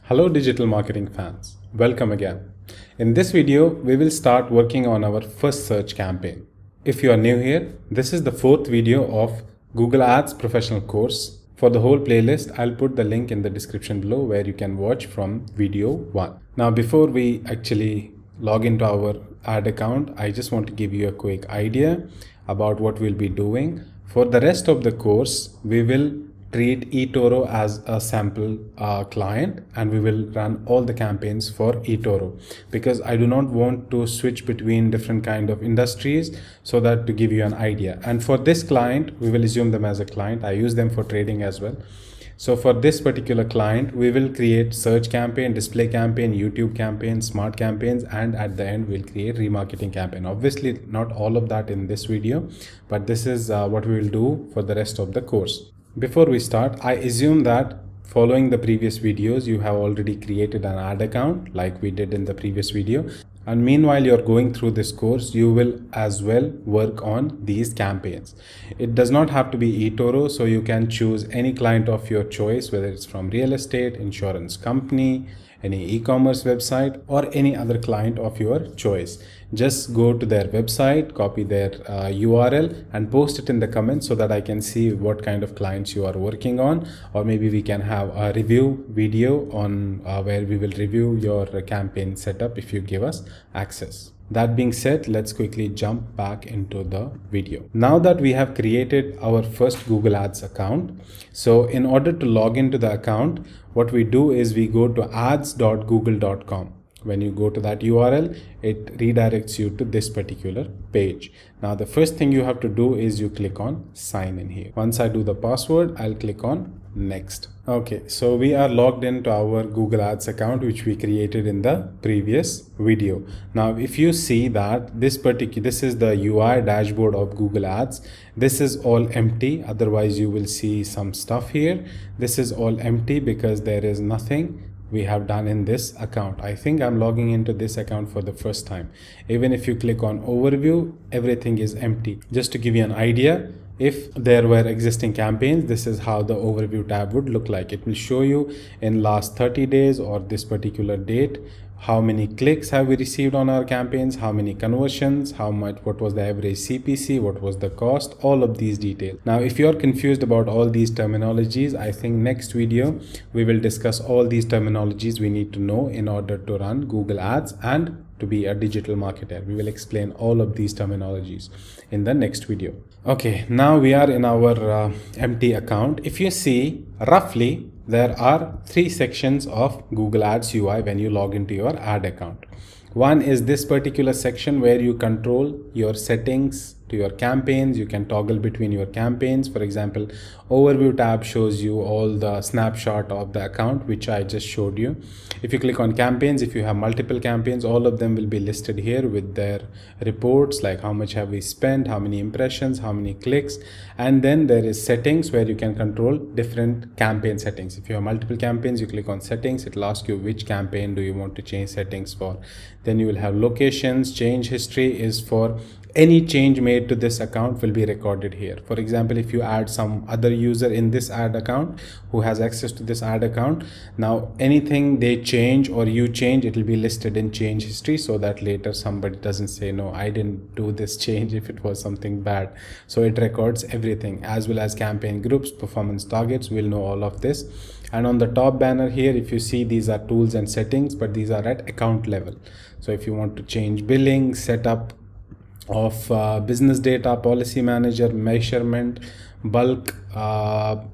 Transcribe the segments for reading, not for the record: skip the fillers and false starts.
Hello digital marketing fans, welcome again. In this video, we will start working on our first search campaign. If you are new here, this is the fourth video of Google Ads professional course. For the whole playlist, I'll put the link in the description below where you can watch from video 1. Now before we actually log into our ad account, I just want to give you a quick idea about what we'll be doing. For the rest of the course, we will treat eToro as a sample client, and we will run all the campaigns for eToro because I do not want to switch between different kind of industries, so that to give you an idea. And for this client, we will assume them as a client. I use them for trading as well. So for this particular client, we will create search campaign, display campaign, YouTube campaign, smart campaigns, and at the end we'll create remarketing campaign. Obviously not all of that in this video, but this is what we will do for the rest of the course. Before we start, I assume that following the previous videos, you have already created an ad account like we did in the previous video. And meanwhile, you're going through this course, you will as well work on these campaigns. It does not have to be eToro, so you can choose any client of your choice, whether it's from real estate, insurance company, any e-commerce website, or any other client of your choice. Just go to their website, copy their URL and post it in the comments so that I can see what kind of clients you are working on, or maybe we can have a review video on where we will review your campaign setup if you give us access. That being said, let's quickly jump back into the video. Now that we have created our first Google Ads account, so in order to log into the account, what we do is we go to ads.google.com. When you go to that URL, it redirects you to this particular page. Now the first thing you have to do is you click on sign in here. Once I do the password, I'll click on next. Okay, so we are logged into our Google Ads account which we created in the previous video. Now if you see that this is the UI dashboard of Google Ads, this is all empty. Otherwise you will see some stuff here. This is all empty because there is nothing we have done in this account. I think I'm logging into this account for the first time. Even if you click on overview, everything is empty. Just to give you an idea, if there were existing campaigns, this is how the overview tab would look like. It will show you in last 30 days or this particular date, how many clicks have we received on our campaigns, how many conversions, what was the average CPC, what was the cost, all of these details. Now, if you're confused about all these terminologies, I think next video, we will discuss all these terminologies we need to know in order to run Google Ads and to be a digital marketer. We will explain all of these terminologies in the next video. Okay, now we are in our empty account. If you see roughly, there are 3 sections of Google Ads UI when you log into your ad account. One is this particular section where you control your settings to your campaigns. You can toggle between your campaigns. For example, overview tab shows you all the snapshot of the account which I just showed you. If you click on campaigns, if you have multiple campaigns, all of them will be listed here with their reports, like how much have we spent, how many impressions, how many clicks. And then there is settings where you can control different campaign settings. If you have multiple campaigns, you click on settings, it will ask you which campaign do you want to change settings for. Then you will have locations. Change history is for any change made to this account will be recorded here. For example, if you add some other user in this ad account who has access to this ad account, now anything they change or you change, it will be listed in change history, so that later somebody doesn't say, no, I didn't do this change if it was something bad. So it records everything, as well as campaign groups, performance targets. We'll know all of this. And on the top banner here, if you see, these are tools and settings, but these are at account level. So if you want to change billing, setup of business data, policy manager, measurement, bulk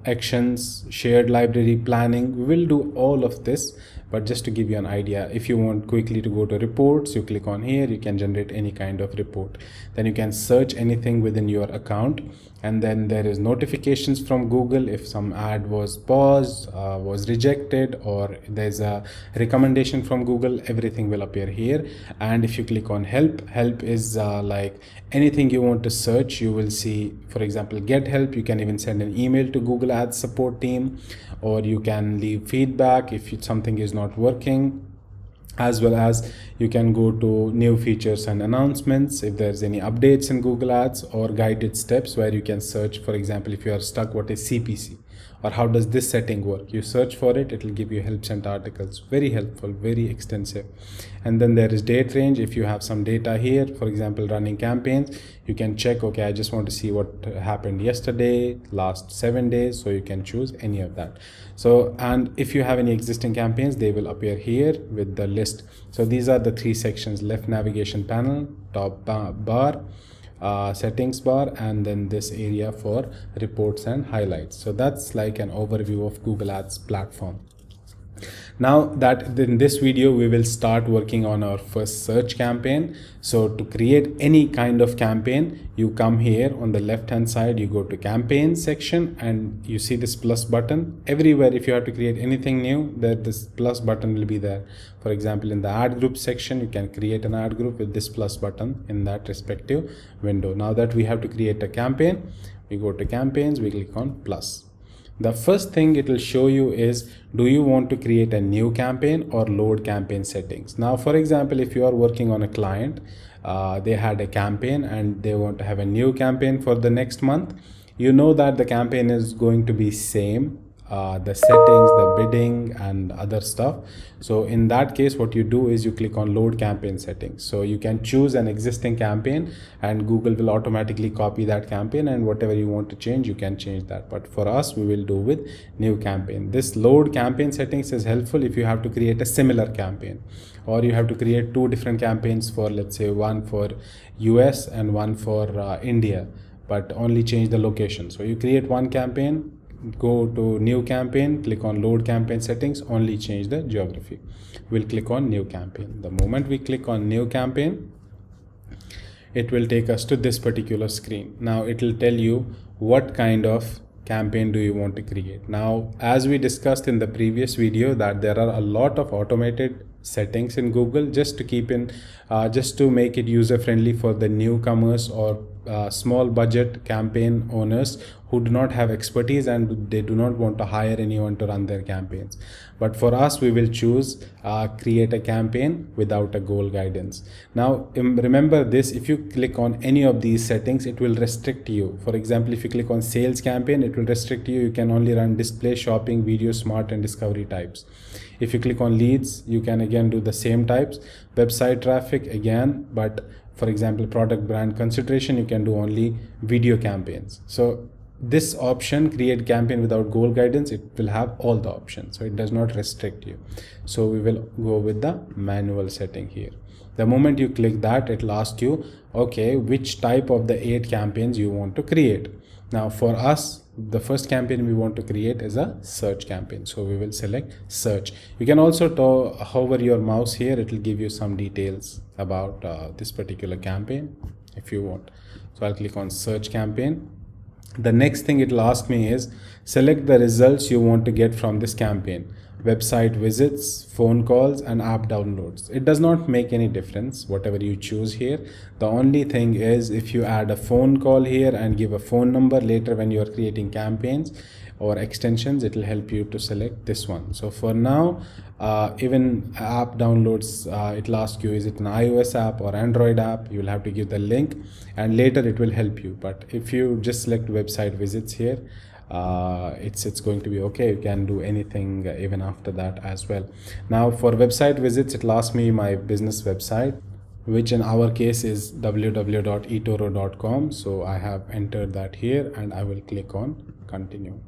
actions, shared library, planning, we will do all of this. But just to give you an idea, if you want quickly to go to reports, you click on here, you can generate any kind of report. Then you can search anything within your account. And then there is notifications from Google if some ad was paused, was rejected, or there's a recommendation from Google, everything will appear here. And if you click on help is like anything you want to search, you will see, for example, get help. You can even send an email to Google Ads support team, or you can leave feedback if something is not working. As well as you can go to new features and announcements if there's any updates in Google Ads, or guided steps where you can search, for example, if you are stuck, what is CPC, or how does this setting work. You search for it, it will give you help center articles, very helpful, very extensive. And then there is date range. If you have some data here, for example running campaigns, you can check, okay, I just want to see what happened yesterday, last 7 days, so you can choose any of that. So, and if you have any existing campaigns, they will appear here with the list. So these are the three sections: left navigation panel, top bar, settings bar, and then this area for reports and highlights. So that's like an overview of Google Ads platform. Now that in this video we will start working on our first search campaign. So to create any kind of campaign, you come here on the left hand side, you go to campaign section and you see this plus button. Everywhere if you have to create anything new, that this plus button will be there. For example, in the ad group section, you can create an ad group with this plus button in that respective window. Now that we have to create a campaign, we go to campaigns, we click on plus. The first thing it will show you is, do you want to create a new campaign or load campaign settings? Now, for example, if you are working on a client, they had a campaign and they want to have a new campaign for the next month, you know that the campaign is going to be same, the settings, the bidding and other stuff. So in that case, what you do is you click on load campaign settings. So you can choose an existing campaign and Google will automatically copy that campaign, and whatever you want to change, you can change that. But for us, we will do with new campaign. This load campaign settings is helpful if you have to create a similar campaign, or you have to create two different campaigns for, let's say, one for US and one for India, but only change the location. So you create one campaign, go to new campaign, click on load campaign settings, only change the geography. We'll click on new campaign. The moment we click on new campaign, it will take us to this particular screen. Now it will tell you what kind of campaign do you want to create. Now, as we discussed in the previous video, that there are a lot of automated settings in Google just to keep in just to make it user friendly for the newcomers or small budget campaign owners who do not have expertise and they do not want to hire anyone to run their campaigns. But for us, we will choose create a campaign without a goal guidance. Now remember this, if you click on any of these settings, it will restrict you. For example, if you click on sales campaign, it will restrict you. You can only run display, shopping, video, smart and discovery types. If you click on leads, you can again do the same types. Website traffic again, but for example, product brand consideration, you can do only video campaigns. So this option, create campaign without goal guidance, it will have all the options, so it does not restrict you. So we will go with the manual setting here. The moment you click that, it will ask you, okay, which type of the 8 campaigns you want to create. Now for us, the first campaign we want to create is a search campaign, so we will select search. You can also hover your mouse here, it will give you some details about this particular campaign if you want. So I'll click on search campaign. The next thing it will ask me is, select the results you want to get from this campaign: website visits, phone calls and app downloads. It does not make any difference whatever you choose here. The only thing is, if you add a phone call here and give a phone number later when you are creating campaigns or extensions, it will help you to select this one. So for now, even app downloads, it will ask you, is it an iOS app or Android app? You will have to give the link and later it will help you. But if you just select website visits here, it's going to be okay. You can do anything even after that as well. Now for website visits, it will ask me my business website, which in our case is www.etoro.com. So I have entered that here and I will click on continue.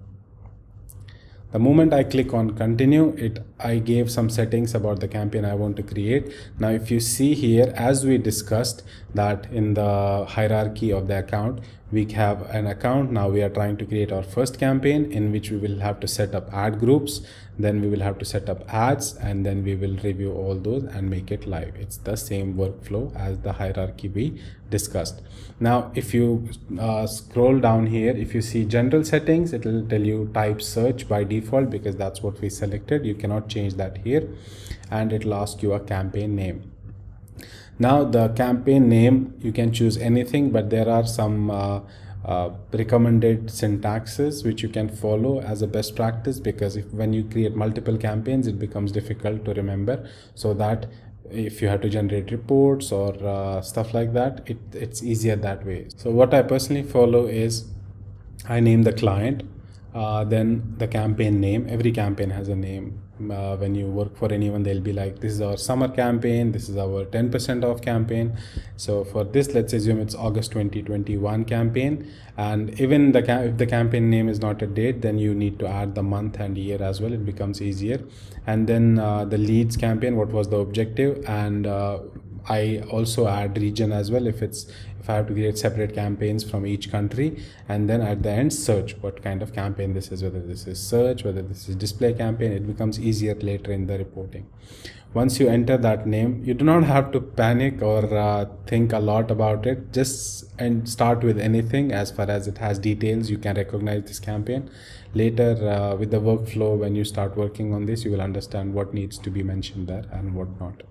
The moment I click on continue, I gave some settings about the campaign I want to create. Now if you see here, as we discussed that in the hierarchy of the account, we have an account. Now we are trying to create our first campaign in which we will have to set up ad groups, then we will have to set up ads, and then we will review all those and make it live. It's the same workflow as the hierarchy we discussed. Now if you scroll down here, if you see general settings, it will tell you type search by default because that's what we selected. You cannot change that here, and it will ask you a campaign name. Now the campaign name, you can choose anything, but there are some recommended syntaxes which you can follow as a best practice, because when you create multiple campaigns, it becomes difficult to remember. So that if you have to generate reports or stuff like that, it's easier that way. So what I personally follow is, I name the client, then the campaign name. Every campaign has a name. When you work for anyone, they'll be like, this is our summer campaign, this is our 10% off campaign. So for this, let's assume it's August 2021 campaign. And even if the campaign name is not a date, then you need to add the month and year as well. It becomes easier. And then the leads campaign, what was the objective, and I also add region as well if I have to create separate campaigns from each country. And then at the end, search, what kind of campaign this is, whether this is search, whether this is display campaign. It becomes easier later in the reporting. Once you enter that name, you do not have to panic or think a lot about it. Just start with anything as far as it has details. You can recognize this campaign. Later with the workflow, when you start working on this, you will understand what needs to be mentioned there and what not.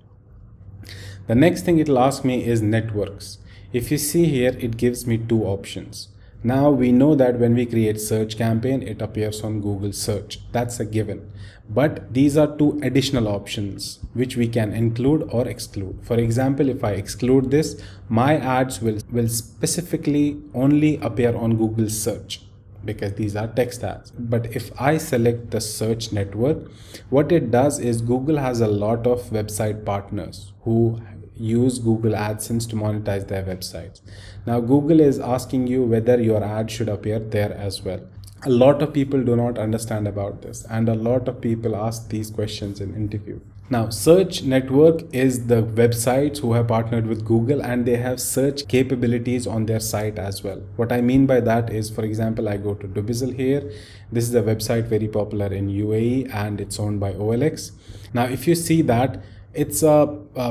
The next thing it'll ask me is networks. If you see here, it gives me two options. Now we know that when we create search campaign, it appears on Google search. That's a given. But these are two additional options which we can include or exclude. For example, if I exclude this, my ads will specifically only appear on Google search, because these are text ads. But if I select the search network, what it does is Google has a lot of website partners who use Google AdSense to monetize their websites. Now Google is asking you whether your ad should appear there as well. A lot of people do not understand about this, and a lot of people ask these questions in interview. Now, search network is the websites who have partnered with Google and they have search capabilities on their site as well. What I mean by that is, for example, I go to Dubizzle here. This is a website very popular in UAE and it's owned by OLX. Now, if you see that, it's a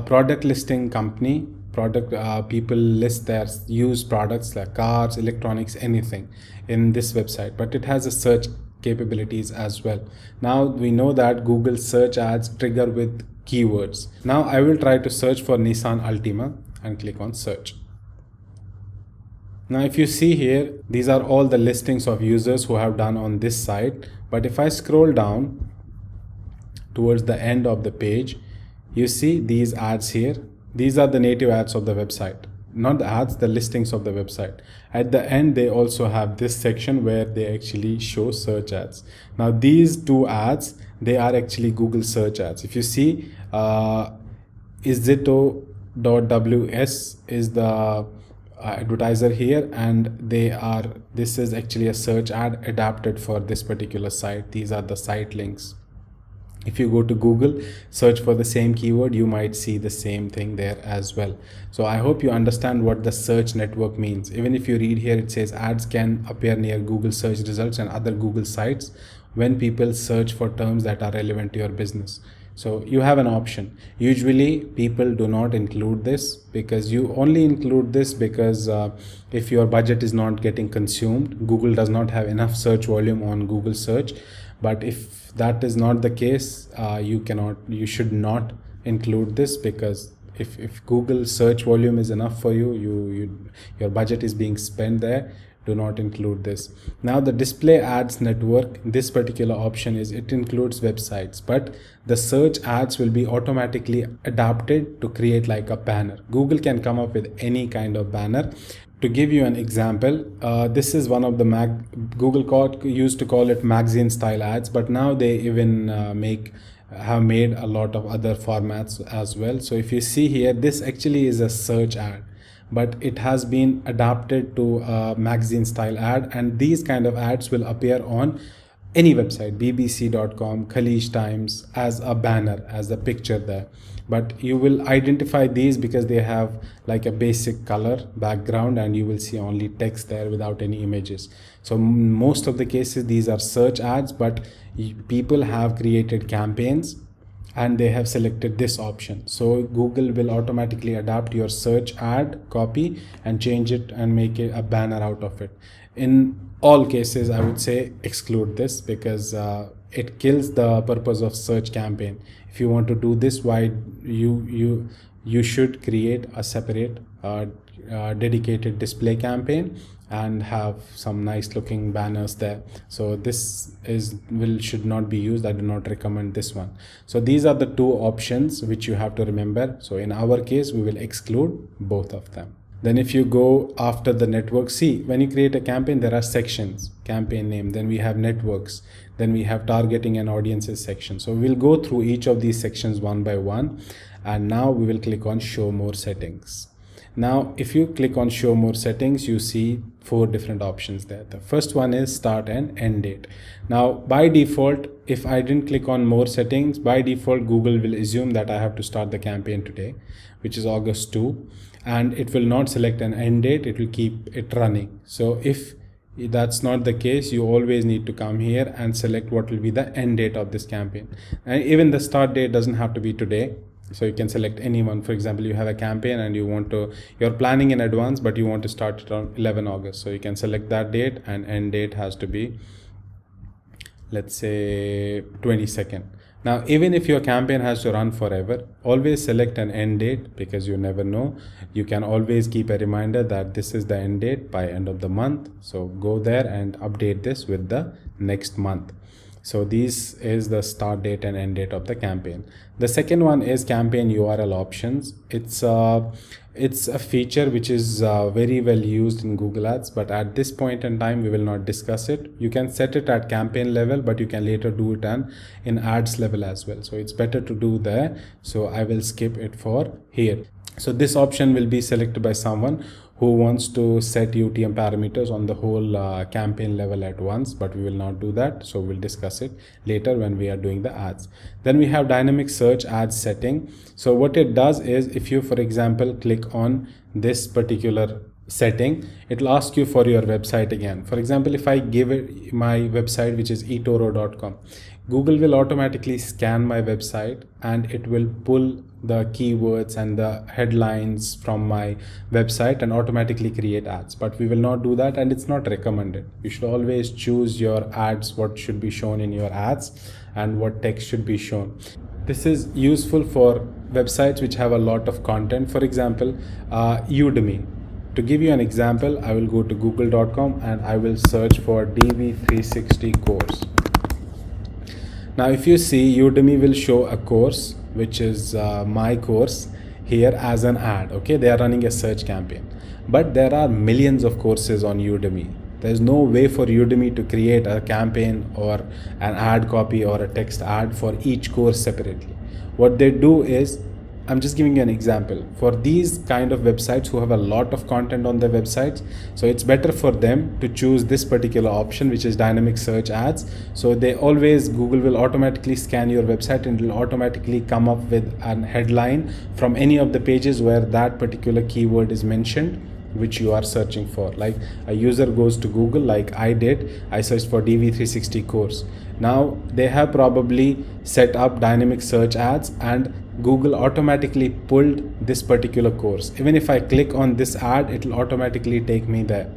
product listing company. People list their used products like cars, electronics, anything in this website, but it has a search capabilities as well. Now we know that Google search ads trigger with keywords. Now I will try to search for Nissan Altima and click on search. Now if you see here, these are all the listings of users who have done on this site. But if I scroll down towards the end of the page, you see these ads here. These are the native ads of the website, not the ads, the listings of the website. At the end, they also have this section where they actually show search ads. Now these two ads, they are actually Google search ads. If you see, Izito.ws is the advertiser here, and this is actually a search ad adapted for this particular site. These are the site links. If you go to Google, search for the same keyword, you might see the same thing there as well. So I hope you understand what the search network means. Even if you read here, it says ads can appear near Google search results and other Google sites when people search for terms that are relevant to your business. So you have an option. Usually people do not include this, because you only include this because if your budget is not getting consumed, Google does not have enough search volume on Google search. But if that is not the case, you should not include this, because if Google search volume is enough for you, your budget is being spent there, do not include this. Now the display ads network, this particular option it includes websites, but the search ads will be automatically adapted to create like a banner. Google can come up with any kind of banner. To give you an example, this is one of the Google used to call it magazine style ads, but now they even have made a lot of other formats as well. So if you see here, this actually is a search ad, but it has been adapted to a magazine style ad, and these kind of ads will appear on any website, bbc.com, Khaleej Times, as a banner, as a picture there. But you will identify these because they have like a basic color background, and you will see only text there without any images. So most of the cases, these are search ads, but people have created campaigns and they have selected this option. So Google will automatically adapt your search ad copy and change it and make it a banner out of it. In all cases, I would say exclude this, because it kills the purpose of search campaign. If you want to do this, why you should create a separate dedicated display campaign and have some nice looking banners there. So this should not be used. I do not recommend this one. So these are the two options which you have to remember. So in our case, we will exclude both of them. Then if you go after the network, see, when you create a campaign, there are sections: campaign name, then we have networks, then we have targeting and audiences section. So we'll go through each of these sections one by one, and now we will click on show more settings. Now if you click on show more settings, you see 4 different options there. The first one is start and end date. Now by default, if I didn't click on more settings, by default Google will assume that I have to start the campaign today, which is August 2, and it will not select an end date, it will keep it running. So if that's not the case, you always need to come here and select what will be the end date of this campaign. And even the start date doesn't have to be today, so you can select anyone. For example, you have a campaign and you're planning in advance, but you want to start it on 11 August, so you can select that date, and end date has to be, let's say, 22nd. Now even if your campaign has to run forever, always select an end date, because you never know. You can always keep a reminder that this is the end date by end of the month, so go there and update this with the next month. So this is the start date and end date of the campaign. The second one is campaign URL options. It's a feature which is very well used in Google Ads, but at this point in time we will not discuss it. You can set it at campaign level, but you can later do it in ads level as well. So it's better to do there. So I will skip it for here. So this option will be selected by someone who wants to set UTM parameters on the whole campaign level at once, but we will not do that. So we'll discuss it later when we are doing the ads. Then we have dynamic search ads setting. So what it does is, if you, for example, click on this particular setting, it will ask you for your website again. For example, if I give it my website, which is etoro.com, Google will automatically scan my website and it will pull the keywords and the headlines from my website and automatically create ads. But we will not do that, and it's not recommended. You should always choose your ads, what should be shown in your ads and what text should be shown. This is useful for websites which have a lot of content. For example, Udemy. To give you an example, I will go to google.com and I will search for DV360 course. Now if you see, Udemy will show a course, which is my course, here as an ad. Okay, they are running a search campaign, but there are millions of courses on Udemy. There's no way for Udemy to create a campaign or an ad copy or a text ad for each course separately. What they do is, I'm just giving you an example for these kind of websites who have a lot of content on their websites. So it's better for them to choose this particular option, which is dynamic search ads. So Google will automatically scan your website and it will automatically come up with an headline from any of the pages where that particular keyword is mentioned, which you are searching for. Like a user goes to Google, like I did, I searched for DV360 course. Now they have probably set up dynamic search ads and Google automatically pulled this particular course. Even if I click on this ad, it will automatically take me there.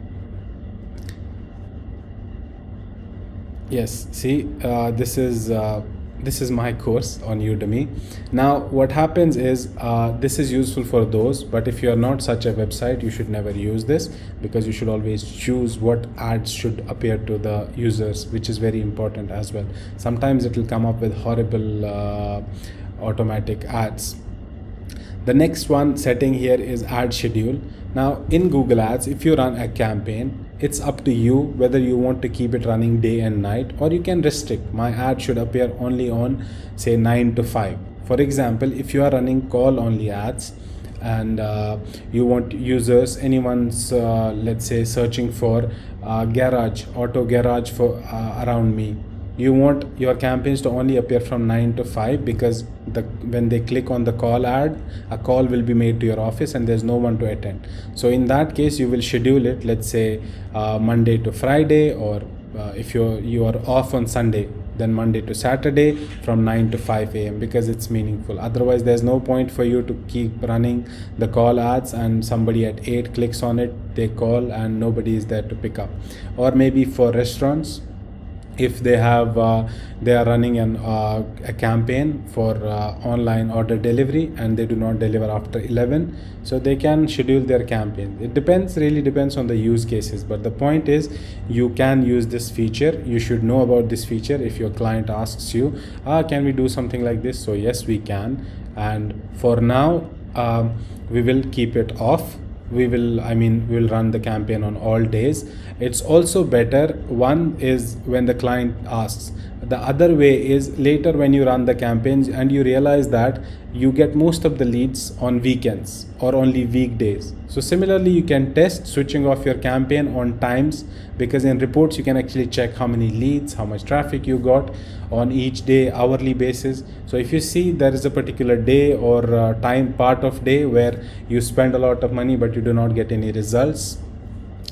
Yes, see, this is my course on Udemy. Now what happens is, this is useful for those, but if you are not such a website, you should never use this, because you should always choose what ads should appear to the users, which is very important as well. Sometimes it will come up with horrible automatic ads. The next one setting here is ad schedule. Now in Google Ads, if you run a campaign, it's up to you whether you want to keep it running day and night, or you can restrict. My ad should appear only on, say, 9 to 5. For example, if you are running call only ads and you want users, anyone's let's say searching for auto garage for around me, you want your campaigns to only appear from 9 to 5, because when they click on the call ad, a call will be made to your office and there's no one to attend. So in that case, you will schedule it, let's say Monday to Friday, or if you are off on Sunday, then Monday to Saturday from 9 to 5 a.m. because it's meaningful. Otherwise there's no point for you to keep running the call ads and somebody at 8 clicks on it, they call and nobody is there to pick up. Or maybe for restaurants, if they have they are running a campaign for online order delivery and they do not deliver after 11, so they can schedule their campaign. It really depends on the use cases, but the point is you can use this feature. You should know about this feature. If your client asks you, can we do something like this? So yes, we can, and for now we will keep it off. we will run the campaign on all days. It's also better, one is when the client asks. The other way is later when you run the campaigns and you realize that you get most of the leads on weekends or only weekdays. So similarly, you can test switching off your campaign on times, because in reports you can actually check how many leads, how much traffic you got on each day, hourly basis. So if you see there is a particular day or time part of day where you spend a lot of money but you do not get any results,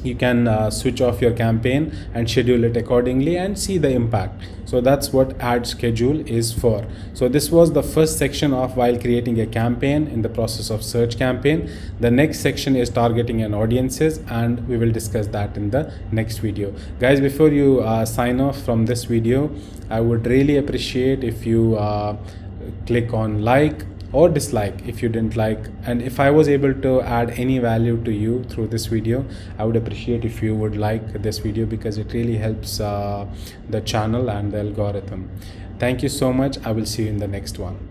you can switch off your campaign and schedule it accordingly and see the impact. So that's what ad schedule is for. So this was the first section of while creating a campaign in the process of search campaign. The next section is targeting an audiences, and we will discuss that in the next video. Guys, before you sign off from this video, I would really appreciate if you click on like or dislike if you didn't like, and if I was able to add any value to you through this video, I would appreciate if you would like this video, because it really helps the channel and the algorithm. Thank you so much. I will see you in the next one.